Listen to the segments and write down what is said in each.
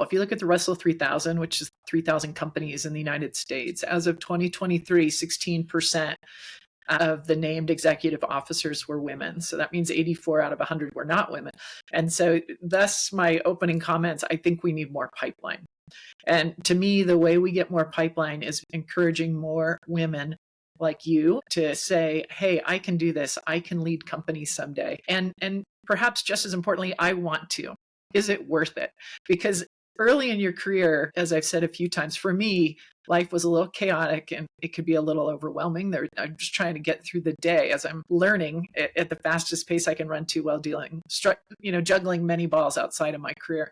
If you look at the Russell 3000, which is 3,000 companies in the United States, as of 2023, 16% of the named executive officers were women. So that means 84 out of 100 were not women. And so thus my opening comments, I think we need more pipeline. And to me, the way we get more pipeline is encouraging more women like you to say, hey, I can do this. I can lead companies someday. And perhaps just as importantly, I want to. Is it worth it? Because early in your career, as I've said a few times, for me, life was a little chaotic and it could be a little overwhelming. I'm just trying to get through the day as I'm learning at the fastest pace I can run to while juggling many balls outside of my career.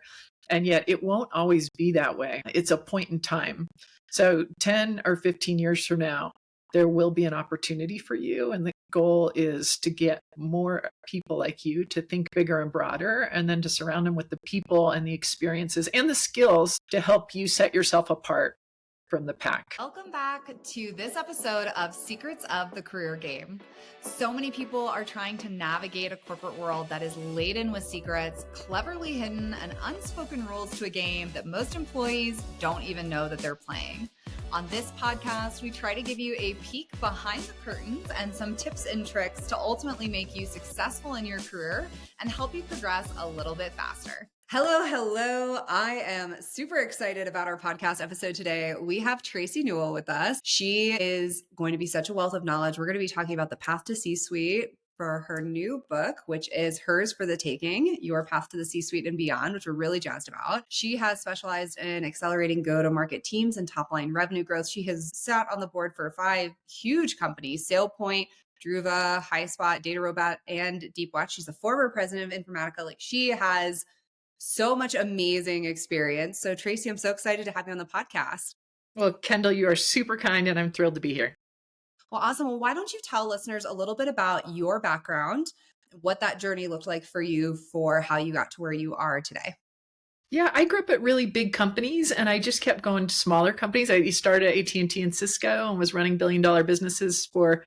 And yet it won't always be that way. It's a point in time. So 10 or 15 years from now, there will be an opportunity for you. And the goal is to get more people like you to think bigger and broader, and then to surround them with the people and the experiences and the skills to help you set yourself apart from the pack. Welcome back to this episode of Secrets of the Career Game. So many people are trying to navigate a corporate world that is laden with secrets, cleverly hidden, and unspoken rules to a game that most employees don't even know that they're playing. On this podcast, we try to give you a peek behind the curtains and some tips and tricks to ultimately make you successful in your career and help you progress a little bit faster. Hello. I am super excited about our podcast episode today. We have Tracey Newell with us. She is going to be such a wealth of knowledge. We're going to be talking about the path to C-suite for her new book, which is Hers for the Taking, Your Path to the C-Suite and Beyond, which we're really jazzed about. She has specialized in accelerating go-to-market teams and top-line revenue growth. She has sat on the board for 5 huge companies, SailPoint, Druva, HighSpot, DataRobot, and DeepWatch. She's a former president of Informatica. She has so much amazing experience. So Tracey, I'm so excited to have you on the podcast. Well, Kendall, you are super kind and I'm thrilled to be here. Well, awesome. Well, why don't you tell listeners a little bit about your background, what that journey looked like for you, for how you got to where you are today? Yeah, I grew up at really big companies and I just kept going to smaller companies. I started at AT&T and Cisco and was running billion-dollar businesses for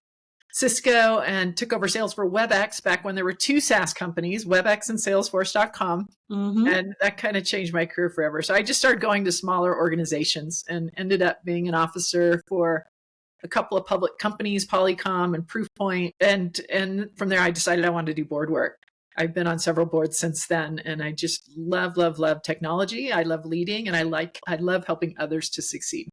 Cisco and took over sales for WebEx back when there were 2 SaaS companies, WebEx and Salesforce.com. And that kind of changed my career forever. So I just started going to smaller organizations and ended up being an officer for a couple of public companies, Polycom and Proofpoint. And from there, I decided I wanted to do board work. I've been on several boards since then, and I just love technology. I love leading, and I love helping others to succeed.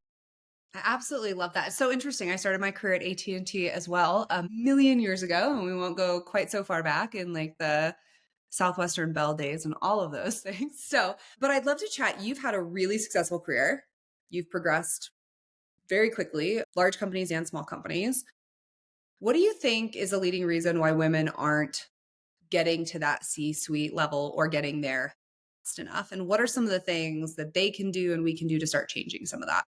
I absolutely love that. It's so interesting. I started my career at AT&T as well a million years ago, and we won't go quite so far back in like the Southwestern Bell days and all of those things. But I'd love to chat. You've had a really successful career. You've progressed very quickly, large companies and small companies. What do you think is the leading reason why women aren't getting to that C-suite level or getting there fast enough? And what are some of the things that they can do and we can do to start changing some of that?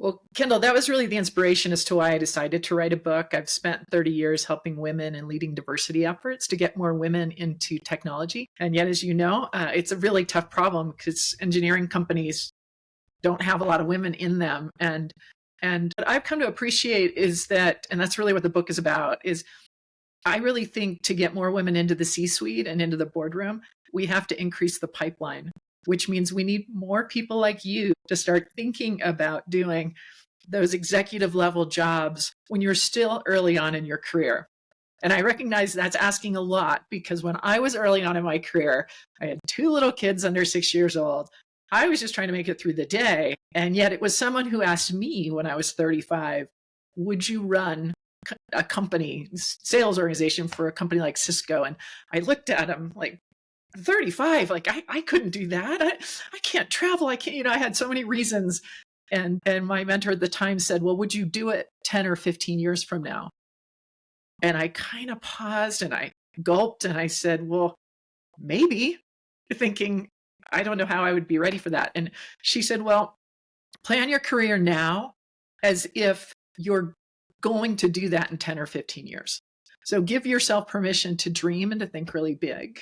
Well, Kendall, that was really the inspiration as to why I decided to write a book. I've spent 30 years helping women and leading diversity efforts to get more women into technology. And yet, as you know, it's a really tough problem because engineering companies don't have a lot of women in them. And what I've come to appreciate is that, and that's really what the book is about, is I really think to get more women into the C-suite and into the boardroom, we have to increase the pipeline, which means we need more people like you to start thinking about doing those executive level jobs when you're still early on in your career. And I recognize that's asking a lot because when I was early on in my career, I had 2 little kids under 6 years old. I was just trying to make it through the day. And yet it was someone who asked me when I was 35, would you run a company, sales organization for a company like Cisco? And I looked at him like, 35, like I couldn't do that. I can't travel. I can't, I had so many reasons. And my mentor at the time said, well, would you do it 10 or 15 years from now? And I kind of paused and I gulped and I said, well, maybe, thinking, I don't know how I would be ready for that. And she said, well, plan your career now as if you're going to do that in 10 or 15 years. So give yourself permission to dream and to think really big.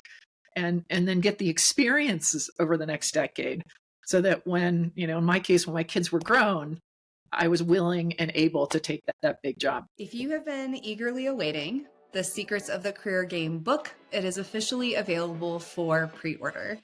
And then get the experiences over the next decade so that when, in my case, when my kids were grown, I was willing and able to take that big job. If you have been eagerly awaiting the Secrets of the Career Game book, it is officially available for pre-order.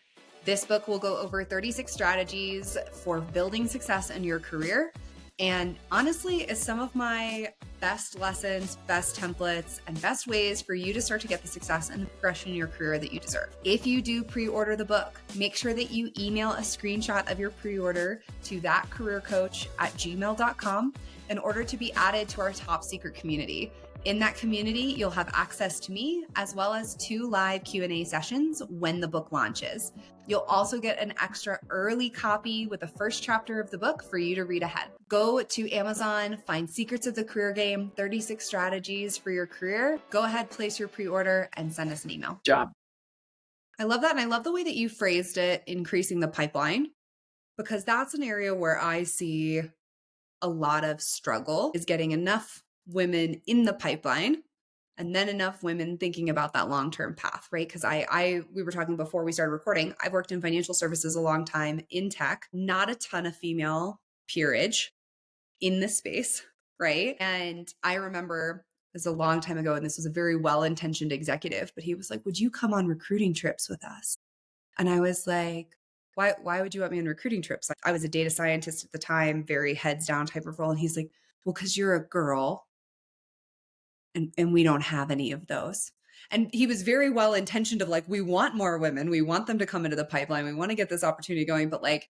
This book will go over 36 strategies for building success in your career. And honestly, is some of my best lessons, best templates, and best ways for you to start to get the success and the progression in your career that you deserve. If you do pre-order the book, make sure that you email a screenshot of your pre-order to thatcareercoach@gmail.com in order to be added to our top secret community. In that community, you'll have access to me as well as 2 live Q&A sessions when the book launches. You'll also get an extra early copy with the first chapter of the book for you to read ahead. Go to Amazon, find Secrets of the Career Game, 36 strategies for your career. Go ahead, place your pre-order, and send us an email. Job. I love that. And I love the way that you phrased it, increasing the pipeline, because that's an area where I see a lot of struggle is getting enough women in the pipeline and then enough women thinking about that long-term path, right? Because we were talking before we started recording, I've worked in financial services a long time in tech, not a ton of female peerage in this space, right? And I remember it was a long time ago, and this was a very well-intentioned executive, but he was like, would you come on recruiting trips with us? And I was like, why would you want me on recruiting trips? I was a data scientist at the time, very heads down type of role. And he's like, well, because you're a girl and we don't have any of those. And he was very well intentioned of like, we want more women. We want them to come into the pipeline. We want to get this opportunity going, but like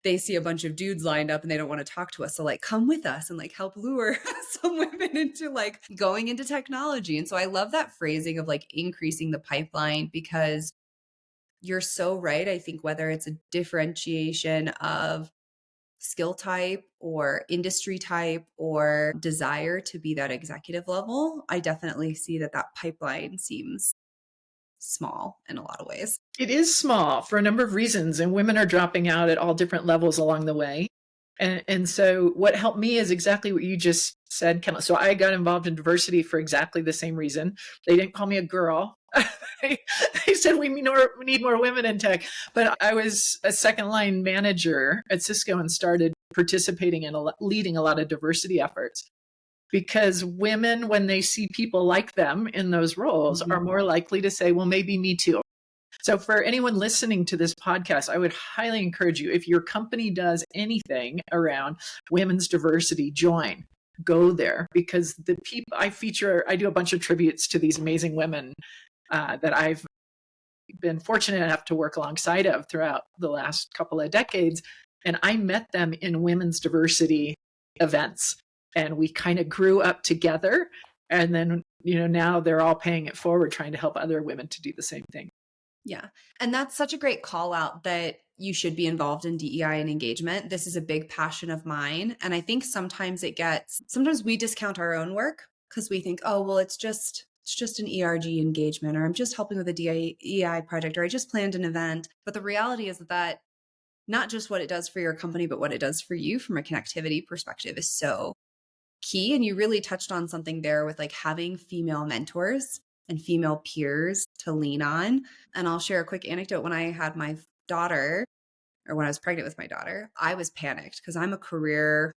they see a bunch of dudes lined up and they don't want to talk to us. So like, come with us and like help lure some women into like going into technology. And so I love that phrasing of like increasing the pipeline, because you're so right. I think whether it's a differentiation of skill type or industry type or desire to be that executive level, I definitely see that pipeline seems small in a lot of ways. It is small for a number of reasons, and women are dropping out at all different levels along the way. And so what helped me is exactly what you just said, Kendall. So I got involved in diversity for exactly the same reason. They didn't call me a girl. They said we need more women in tech. But I was a second line manager at Cisco and started participating in leading a lot of diversity efforts. Because women, when they see people like them in those roles, are more likely to say, well, maybe me too. So for anyone listening to this podcast, I would highly encourage you, if your company does anything around women's diversity, go there, because the people I do a bunch of tributes to these amazing women that I've been fortunate enough to work alongside of throughout the last couple of decades. And I met them in women's diversity events, and we kind of grew up together. And then, now they're all paying it forward, trying to help other women to do the same thing. Yeah. And that's such a great call out that you should be involved in DEI and engagement. This is a big passion of mine. And I think sometimes we discount our own work because we think, oh, well, it's just an ERG engagement, or I'm just helping with a DEI project, or I just planned an event. But the reality is that not just what it does for your company, but what it does for you from a connectivity perspective is so key. And you really touched on something there with like having female mentors and female peers to lean on. And I'll share a quick anecdote. When I had my daughter, or when I was pregnant with my daughter, I was panicked because I'm a career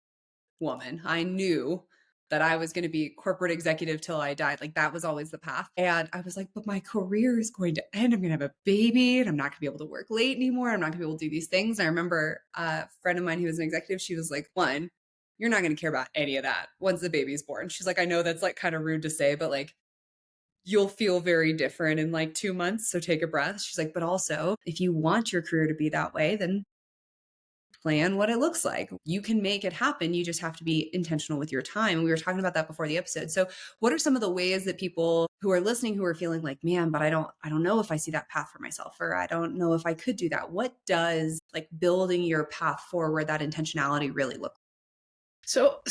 woman. I knew that I was going to be corporate executive till I died. Like that was always the path. And I was like, but my career is going to end. I'm going to have a baby and I'm not going to be able to work late anymore. I'm not going to be able to do these things. And I remember a friend of mine who was an executive, she was like, one, you're not going to care about any of that once the baby's born. She's like, I know that's like kind of rude to say, but like, you'll feel very different in like 2 months. So take a breath. She's like, but also if you want your career to be that way, then plan what it looks like. You can make it happen. You just have to be intentional with your time. And we were talking about that before the episode. So what are some of the ways that people who are listening, who are feeling like, man, but I don't know if I see that path for myself, or I don't know if I could do that. What does like building your path forward, that intentionality really look like? So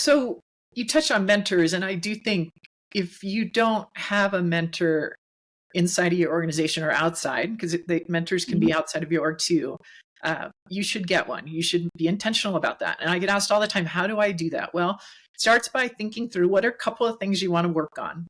you touched on mentors, and I do think if you don't have a mentor inside of your organization or outside, because mentors can be outside of your org too, you should get one. You should be intentional about that. And I get asked all the time, how do I do that? Well, it starts by thinking through what are a couple of things you want to work on.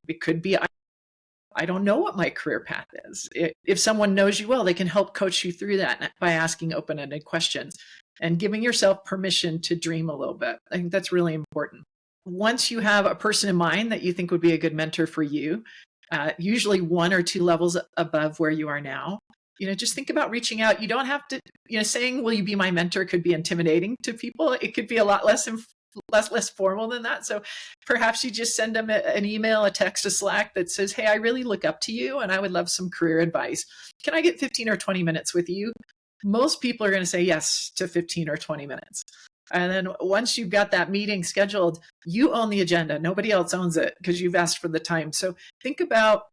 It could be, I don't know what my career path is. If someone knows you well, they can help coach you through that by asking open-ended questions and giving yourself permission to dream a little bit. I think that's really important. Once you have a person in mind that you think would be a good mentor for you, usually 1 or 2 levels above where you are now, just think about reaching out. You don't have to, saying, will you be my mentor could be intimidating to people. It could be a lot less formal than that. So perhaps you just send them an email, a text, a Slack that says, hey, I really look up to you and I would love some career advice. Can I get 15 or 20 minutes with you? Most people are going to say yes to 15 or 20 minutes. And then once you've got that meeting scheduled, you own the agenda. Nobody else owns it because you've asked for the time. So think about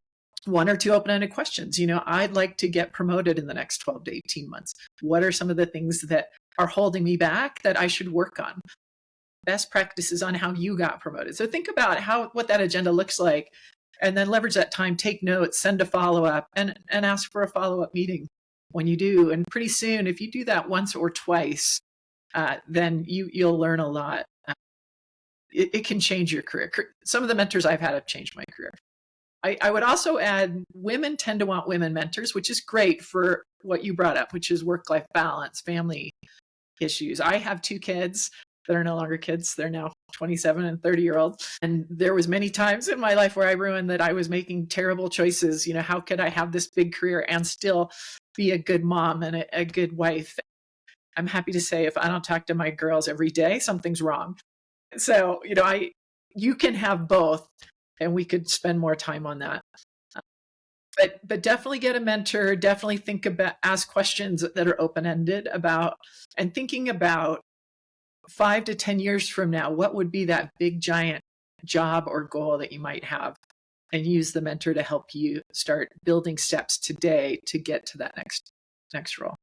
one or two open-ended questions. I'd like to get promoted in the next 12 to 18 months. What are some of the things that are holding me back that I should work on? Best practices on how you got promoted. So think about what that agenda looks like, and then leverage that time, take notes, send a follow-up, and ask for a follow-up meeting when you do. And pretty soon, if you do that once or twice, then you'll learn a lot. It can change your career. Some of the mentors I've had have changed my career. I would also add, women tend to want women mentors, which is great for what you brought up, which is work-life balance, family issues. I have 2 kids that are no longer kids. They're now 27 and 30-year-olds. And there was many times in my life where I ruined that I was making terrible choices. How could I have this big career and still be a good mom and a good wife? I'm happy to say if I don't talk to my girls every day, something's wrong. So, you can have both, and we could spend more time on that. But definitely get a mentor, definitely ask questions that are open-ended and thinking about 5 to 10 years from now, what would be that big giant job or goal that you might have, and use the mentor to help you start building steps today to get to that next role.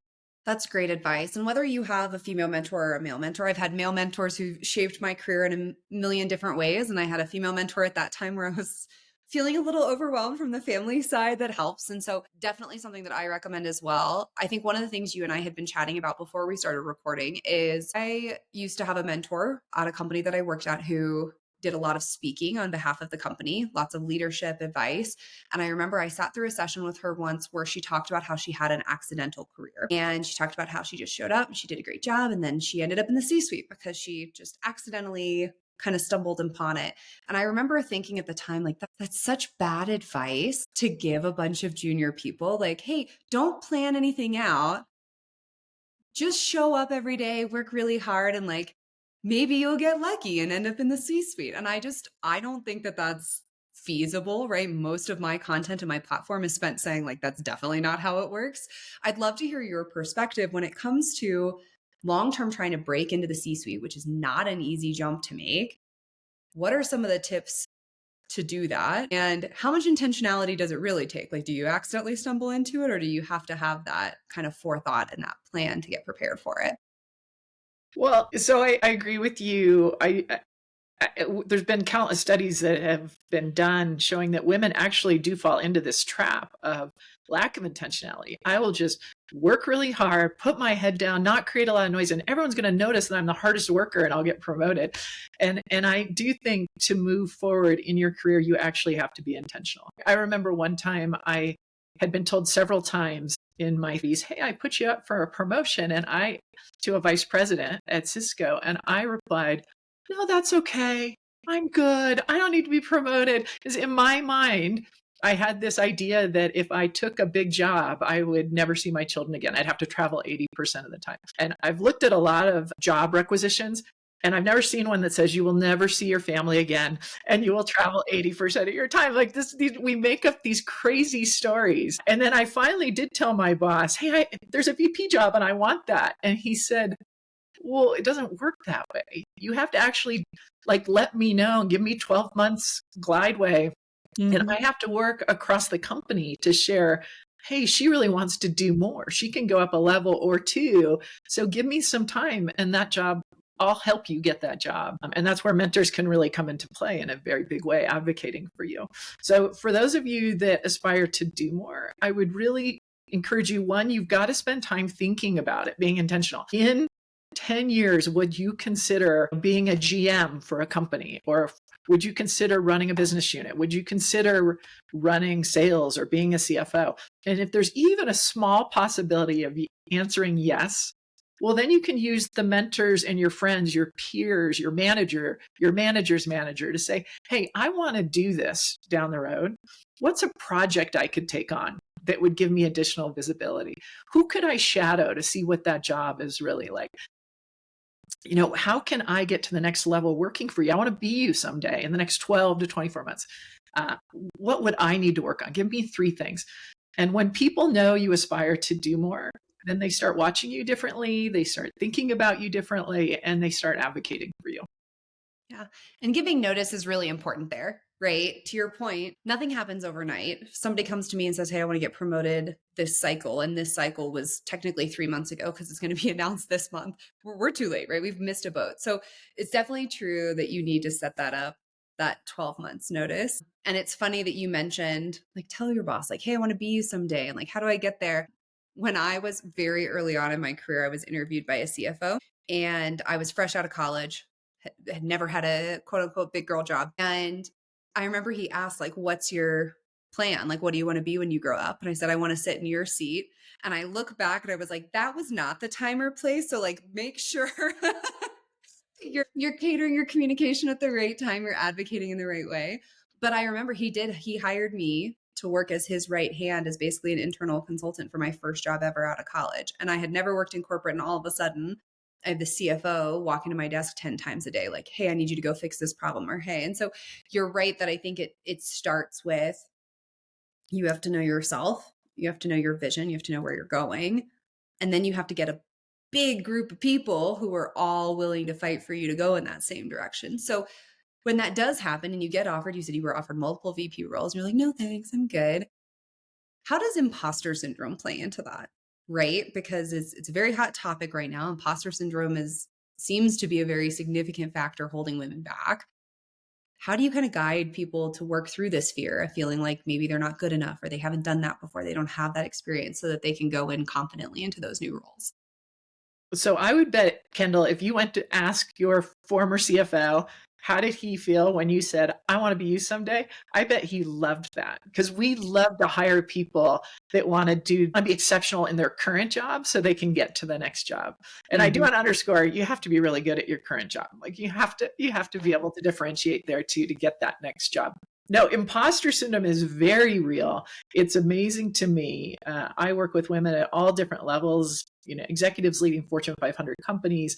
That's great advice. And whether you have a female mentor or a male mentor, I've had male mentors who shaped my career in a million different ways. And I had a female mentor at that time where I was feeling a little overwhelmed from the family side. That helps. And so definitely something that I recommend as well. I think one of the things you and I had been chatting about before we started recording is I used to have a mentor at a company that I worked at who did a lot of speaking on behalf of the company, lots of leadership advice. And I remember I sat through a session with her once where she talked about how she had an accidental career. And she talked about how she just showed up and she did a great job. And then she ended up in the C-suite because she just accidentally kind of stumbled upon it. And I remember thinking at the time, like, that's such bad advice to give a bunch of junior people. Like, hey, don't plan anything out. Just show up every day, work really hard, and like, maybe you'll get lucky and end up in the C-suite. And I don't think that that's feasible, right? Most of my content and my platform is spent saying like, that's definitely not how it works. I'd love to hear your perspective when it comes to long-term trying to break into the C-suite, which is not an easy jump to make. What are some of the tips to do that? And how much intentionality does it really take? Like, do you accidentally stumble into it, or do you have to have that kind of forethought and that plan to get prepared for it? Well, so I agree with you. There's been countless studies that have been done showing that women actually do fall into this trap of lack of intentionality. I will just work really hard, put my head down, not create a lot of noise, and everyone's going to notice that I'm the hardest worker and I'll get promoted. And I do think to move forward in your career, you actually have to be intentional. I remember one time I had been told several times in my fees, hey, I put you up for a promotion to a vice president at Cisco. And I replied, no, that's okay. I'm good. I don't need to be promoted. Because in my mind, I had this idea that if I took a big job, I would never see my children again. I'd have to travel 80% of the time. And I've looked at a lot of job requisitions, and I've never seen one that says you will never see your family again and you will travel 80% of your time. Like this, we make up these crazy stories. And then I finally did tell my boss, hey, there's a VP job and I want that. And he said, well, it doesn't work that way. You have to actually let me know, give me 12 months glide way. Mm-hmm. And I have to work across the company to share, hey, she really wants to do more. She can go up a level or 2. So give me some time and that job, I'll help you get that job. And that's where mentors can really come into play in a very big way, advocating for you. So for those of you that aspire to do more, I would really encourage you, one, you've got to spend time thinking about it, being intentional. In 10 years, would you consider being a GM for a company? Or would you consider running a business unit? Would you consider running sales or being a CFO? And if there's even a small possibility of answering yes, well, then you can use the mentors and your friends, your peers, your manager, your manager's manager to say, hey, I want to do this down the road. What's a project I could take on? that would give me additional visibility? Who could I shadow to see what that job is really like? How can I get to the next level working for you? I want to be you someday in the next 12 to 24 months. Uh, what would I need to work on? Give me 3 things. And when people know you aspire to do more, then they start watching you differently, they start thinking about you differently, and they start advocating for you. Yeah. And giving notice is really important there, right? To your point, nothing happens overnight. If somebody comes to me and says, hey, I want to get promoted this cycle, and this cycle was technically 3 months ago because it's going to be announced this month, we're too late, right? We've missed a boat. So it's definitely true that you need to set that up, that 12 months notice. And it's funny that you mentioned, like, tell your boss, like, hey, I want to be you someday. And like, how do I get there? When I was very early on in my career, I was interviewed by a CFO and I was fresh out of college, had never had a quote unquote big girl job. And I remember he asked, like, what's your plan? Like, what do you want to be when you grow up? And I said, I want to sit in your seat. And I look back and I was like, that was not the time or place. So like, make sure you're catering your communication at the right time, you're advocating in the right way. But I remember he hired me to work as his right hand as basically an internal consultant for my first job ever out of college. And I had never worked in corporate, and all of a sudden I have the CFO walking to my desk 10 times a day, like, hey, I need you to go fix this problem, or hey. And so you're right that I think it starts with, you have to know yourself, you have to know your vision, you have to know where you're going. And then you have to get a big group of people who are all willing to fight for you to go in that same direction. So when that does happen and you get offered, you said you were offered multiple VP roles, and you're like, no, thanks, I'm good. How does imposter syndrome play into that? Right? Because it's a very hot topic right now. Imposter syndrome seems to be a very significant factor holding women back. How do you kind of guide people to work through this fear of feeling like maybe they're not good enough, or they haven't done that before, they don't have that experience, so that they can go in confidently into those new roles? So I would bet, Kendall, if you went to ask your former CFO, how did he feel when you said, I want to be you someday? I bet he loved that, because we love to hire people that want to be exceptional in their current job so they can get to the next job. And I do want to underscore, you have to be really good at your current job. Like you have to be able to differentiate there too to get that next job. No, imposter syndrome is very real. It's amazing to me. I work with women at all different levels, executives leading Fortune 500 companies.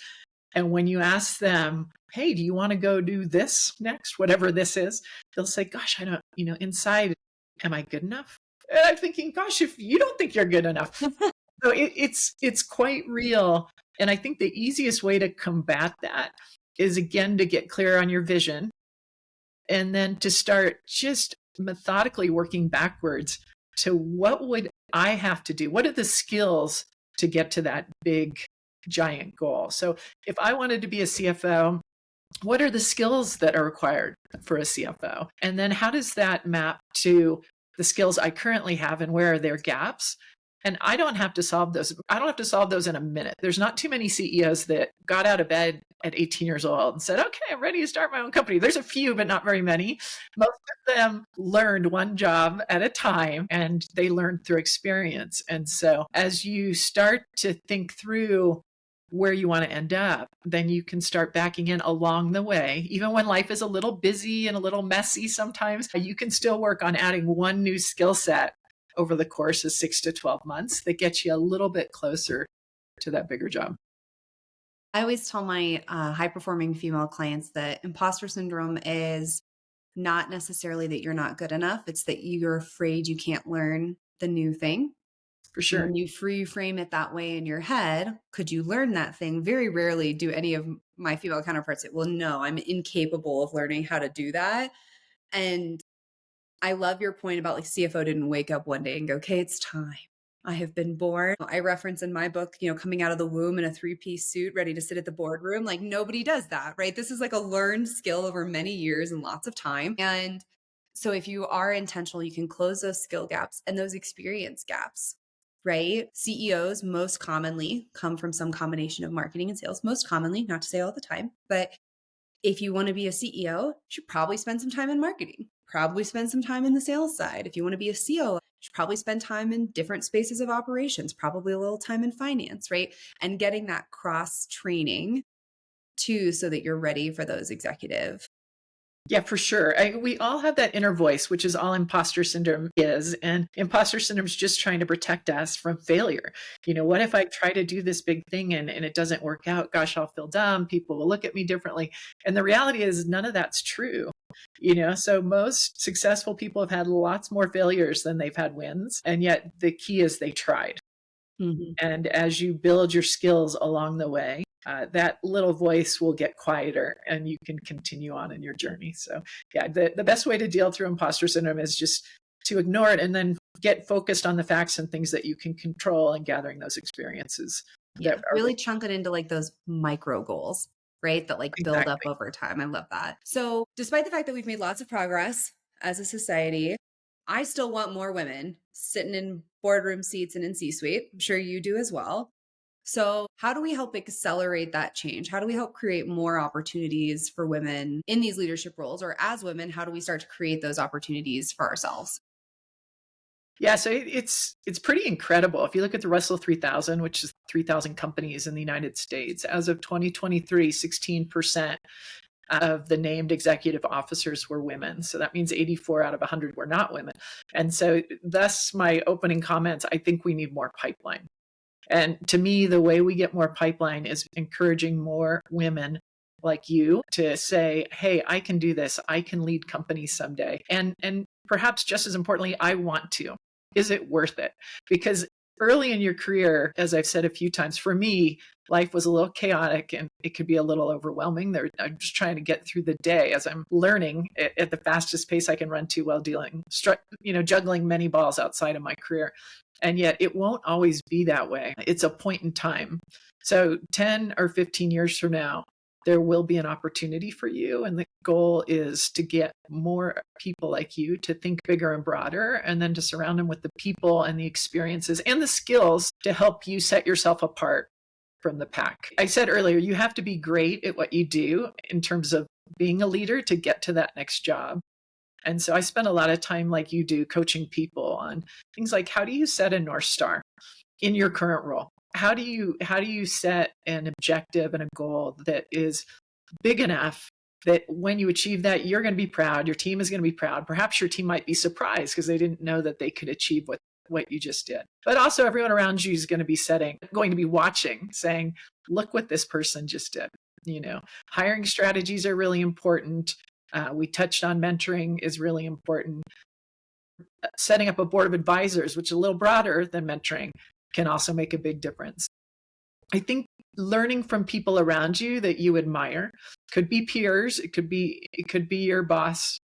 And when you ask them, hey, do you want to go do this next, whatever this is, they'll say, gosh, I don't, inside, am I good enough? And I'm thinking, gosh, if you don't think you're good enough. So it's quite real. And I think the easiest way to combat that is, again, to get clear on your vision, and then to start just methodically working backwards to what would I have to do? What are the skills to get to that big, giant goal? So if I wanted to be a CFO, what are the skills that are required for a CFO? And then how does that map to the skills I currently have, and where are their gaps? And I don't have to solve those. I don't have to solve those in a minute. There's not too many CEOs that got out of bed at 18 years old and said, okay, I'm ready to start my own company. There's a few, but not very many. Most of them learned one job at a time, and they learned through experience. And so as you start to think through where you want to end up, then you can start backing in along the way. Even when life is a little busy and a little messy sometimes, you can still work on adding one new skill set over the course of 6 to 12 months that gets you a little bit closer to that bigger job. I always tell my high-performing female clients that imposter syndrome is not necessarily that you're not good enough. It's that you're afraid you can't learn the new thing. For sure. When you reframe it that way in your head, could you learn that thing? Very rarely do any of my female counterparts say, well, no, I'm incapable of learning how to do that. And I love your point about, like, CFO didn't wake up one day and go, okay, it's time. I have been born. I reference in my book, coming out of the womb in a 3-piece suit, ready to sit at the boardroom. Like, nobody does that, right? This is like a learned skill over many years and lots of time. And so if you are intentional, you can close those skill gaps and those experience gaps, right? CEOs most commonly come from some combination of marketing and sales, most commonly, not to say all the time, but if you want to be a CEO, you should probably spend some time in marketing, probably spend some time in the sales side. If you want to be a COO, you should probably spend time in different spaces of operations, probably a little time in finance, right? And getting that cross training too, so that you're ready for those executive Yeah, for sure. We all have that inner voice, which is all imposter syndrome is. And imposter syndrome is just trying to protect us from failure. What if I try to do this big thing and it doesn't work out? Gosh, I'll feel dumb. People will look at me differently. And the reality is, none of that's true. So most successful people have had lots more failures than they've had wins. And yet the key is they tried. Mhm. And as you build your skills along the way, that little voice will get quieter and you can continue on in your journey. So, yeah, the best way to deal through imposter syndrome is just to ignore it and then get focused on the facts and things that you can control and gathering those experiences. Yeah, That are really chunk it into like those micro goals, right? That like build up exactly. over time. I love that. So, despite the fact that we've made lots of progress as a society, I still want more women sitting in boardroom seats and in C-suite. I'm sure you do as well. So, how do we help accelerate that change? How do we help create more opportunities for women in these leadership roles? Or as women, how do we start to create those opportunities for ourselves? Yeah, so it's pretty incredible. If you look at the Russell 3000, which is 3,000 companies in the United States, as of 2023, 16% of the named executive officers were women. So that means 84 out of 100 were not women. And so thus my opening comments, I think we need more pipeline. And to me, the way we get more pipeline is encouraging more women like you to say, hey, I can do this. I can lead companies someday. And perhaps just as importantly, I want to. Is it worth it? Because early in your career, as I've said a few times, for me, life was a little chaotic and it could be a little overwhelming. I'm just trying to get through the day as I'm learning at the fastest pace I can run to while juggling many balls outside of my career. And yet it won't always be that way. It's a point in time. So 10 or 15 years from now, there will be an opportunity for you. And the goal is to get more people like you to think bigger and broader, and then to surround them with the people and the experiences and the skills to help you set yourself apart from the pack. I said earlier, you have to be great at what you do in terms of being a leader to get to that next job. And so I spend a lot of time, like you do, coaching people on things like, how do you set a North Star in your current role? How do you set an objective and a goal that is big enough that when you achieve that, you're going to be proud, your team is going to be proud. Perhaps your team might be surprised because they didn't know that they could achieve what you just did. But also everyone around you is going to be watching, saying, look what this person just did. Hiring strategies are really important. We touched on mentoring is really important. Setting up a board of advisors, which is a little broader than mentoring, can also make a big difference. I think learning from people around you that you admire, could be peers, it could be your boss,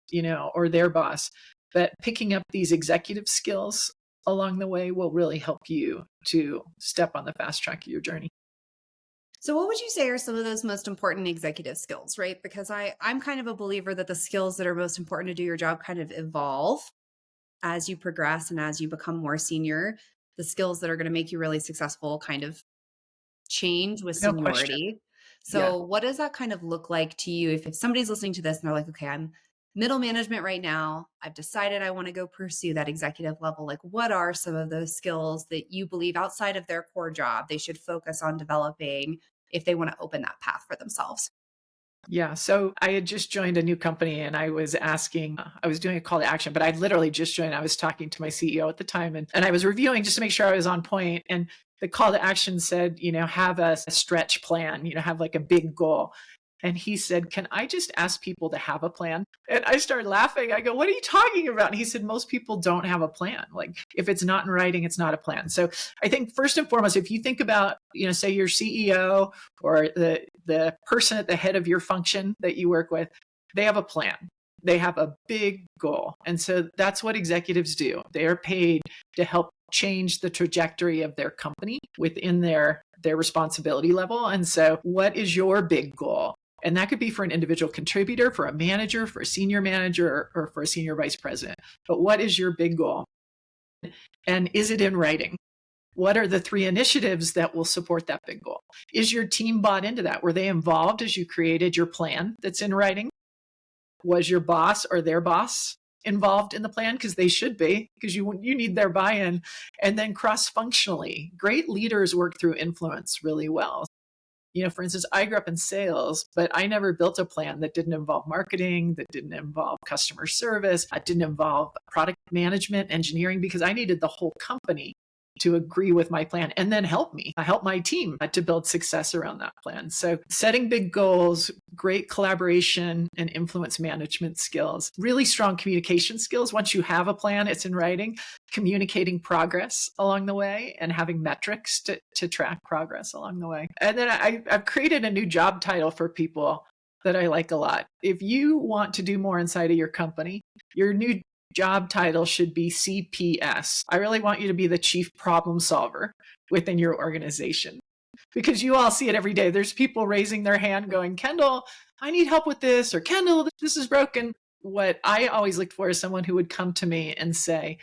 or their boss, but picking up these executive skills along the way will really help you to step on the fast track of your journey. So what would you say are some of those most important executive skills, right? Because I'm kind of a believer that the skills that are most important to do your job kind of evolve as you progress and as you become more senior. The skills that are going to make you really successful kind of change with No question. seniority. Yeah. So what does that kind of look like to you if somebody's listening to this and they're like, okay, I'm middle management right now. I've decided I want to go pursue that executive level. Like, what are some of those skills that you believe outside of their core job they should focus on developing if they want to open that path for themselves? Yeah. So I had just joined a new company and I was doing a call to action, but I literally just joined. I was talking to my CEO at the time and I was reviewing just to make sure I was on point. And the call to action said, have a stretch plan, have like a big goal. And he said, can I just ask people to have a plan? And I started laughing. I go, what are you talking about? And he said, most people don't have a plan. Like if it's not in writing, it's not a plan. So I think first and foremost, if you think about, say your CEO or the person at the head of your function that you work with, they have a plan. They have a big goal. And so that's what executives do. They are paid to help change the trajectory of their company within their responsibility level. And so what is your big goal? And that could be for an individual contributor, for a manager, for a senior manager, or for a senior vice president. But what is your big goal? And is it in writing? What are the 3 initiatives that will support that big goal? Is your team bought into that? Were they involved as you created your plan that's in writing? Was your boss or their boss involved in the plan? Because they should be, because you need their buy-in. And then cross-functionally, great leaders work through influence really well. For instance, I grew up in sales, but I never built a plan that didn't involve marketing, that didn't involve customer service, didn't involve product management, engineering, because I needed the whole company to agree with my plan and then help my team to build success around that plan. So setting big goals, great collaboration and influence management skills, really strong communication skills. Once you have a plan, it's in writing, communicating progress along the way and having metrics to track progress along the way. And then I've created a new job title for people that I like a lot. If you want to do more inside of your company, your new job title should be CPS. I really want you to be the chief problem solver within your organization, because you all see it every day. There's people raising their hand going, Kendall, I need help with this, or Kendall, this is broken. What I always looked for is someone who would come to me and say,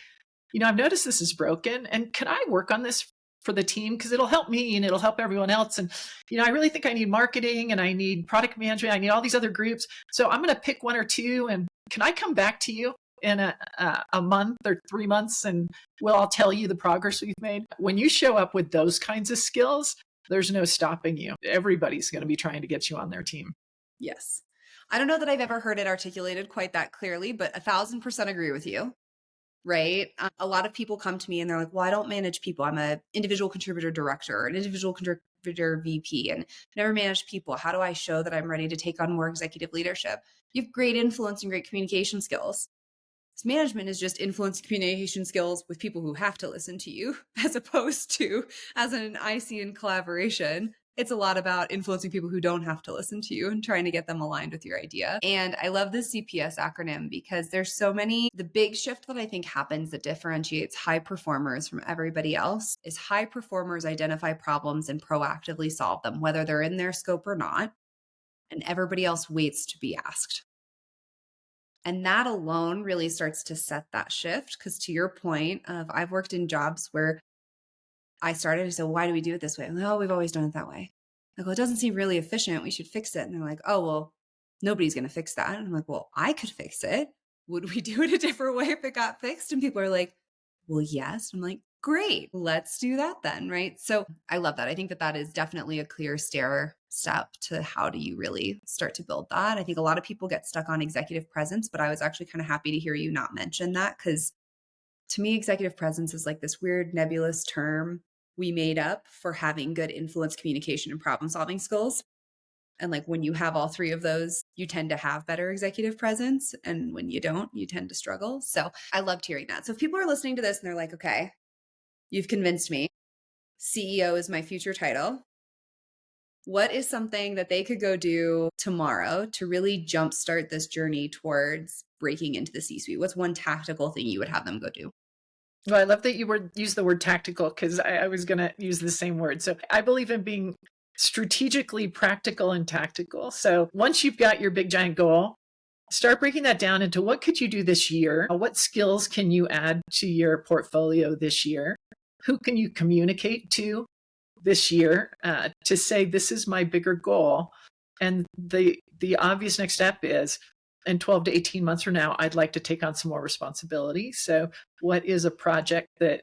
I've noticed this is broken, and can I work on this for the team? Because it'll help me and it'll help everyone else. And, I really think I need marketing and I need product management. I need all these other groups. So I'm going to pick one or two, and can I come back to you in a month or 3 months, and I'll tell you the progress we've made? When you show up with those kinds of skills, there's no stopping you. Everybody's going to be trying to get you on their team. Yes. I don't know that I've ever heard it articulated quite that clearly, but 1,000% agree with you, right? A lot of people come to me and they're like, well, I don't manage people. I'm an individual contributor director, an individual contributor VP, and never managed people. How do I show that I'm ready to take on more executive leadership? You have great influence and great communication skills. Management is just influence communication skills with people who have to listen to you, as opposed to, as an IC in collaboration, it's a lot about influencing people who don't have to listen to you and trying to get them aligned with your idea. And I love the CPS acronym because there's so many. The big shift that I think happens that differentiates high performers from everybody else is high performers identify problems and proactively solve them, whether they're in their scope or not. And everybody else waits to be asked. And that alone really starts to set that shift. Because to your point of, I've worked in jobs where I started to say, why do we do it this way? I'm like, oh, we've always done it that way. I go, it doesn't seem really efficient. We should fix it. And they're like, oh, well, nobody's going to fix that. And I'm like, well, I could fix it. Would we do it a different way if it got fixed? And people are like, well, yes. I'm like, great, let's do that then, right? So I love that. I think that is definitely a clear step to how do you really start to build that. I think a lot of people get stuck on executive presence, but I was actually kind of happy to hear you not mention that, because to me, executive presence is like this weird nebulous term we made up for having good influence, communication, and problem solving skills. And like when you have all three of those, you tend to have better executive presence. And when you don't, you tend to struggle. So I loved hearing that. So if people are listening to this and they're like, okay, you've convinced me, CEO is my future title, what is something that they could go do tomorrow to really jumpstart this journey towards breaking into the C-suite? What's one tactical thing you would have them go do? Well, I love that you use the word tactical, because I was going to use the same word. So I believe in being strategically practical and tactical. So once you've got your big giant goal, start breaking that down into what could you do this year? What skills can you add to your portfolio this year? Who can you communicate to this year to say, this is my bigger goal? And the obvious next step is, in 12 to 18 months from now, I'd like to take on some more responsibility. So what is a project that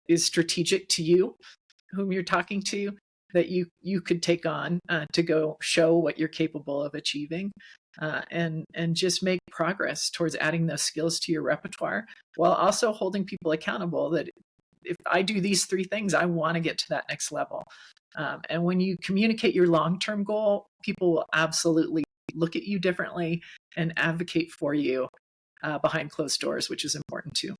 is strategic to you, whom you're talking to, that you could take on to go show what you're capable of achieving, and just make progress towards adding those skills to your repertoire, while also holding people accountable that if I do these three things, I want to get to that next level. And when you communicate your long-term goal, people will absolutely look at you differently and advocate for you behind closed doors, which is important too.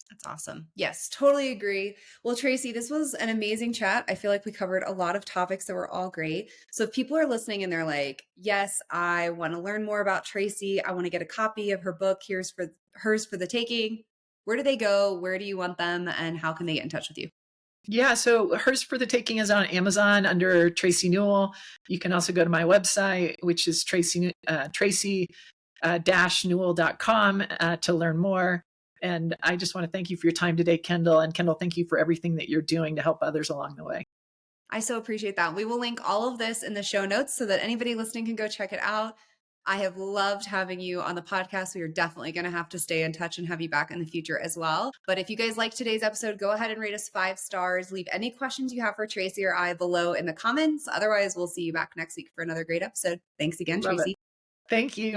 That's awesome. Yes, totally agree. Well, Tracey, this was an amazing chat. I feel like we covered a lot of topics that were all great. So if people are listening and they're like, yes, I want to learn more about Tracey, I want to get a copy of her book, hers for the taking, where do they go? Where do you want them? And how can they get in touch with you? Yeah, so Hers for the Taking is on Amazon under Tracey Newell. You can also go to my website, which is Tracy-Newell.com to learn more. And I just want to thank you for your time today, Kendall. And Kendall, thank you for everything that you're doing to help others along the way. I so appreciate that. We will link all of this in the show notes so that anybody listening can go check it out. I have loved having you on the podcast. We are definitely going to have to stay in touch and have you back in the future as well. But if you guys like today's episode, go ahead and rate us 5 stars. Leave any questions you have for Tracey or I below in the comments. Otherwise, we'll see you back next week for another great episode. Thanks again, Love it. Tracey. Thank you.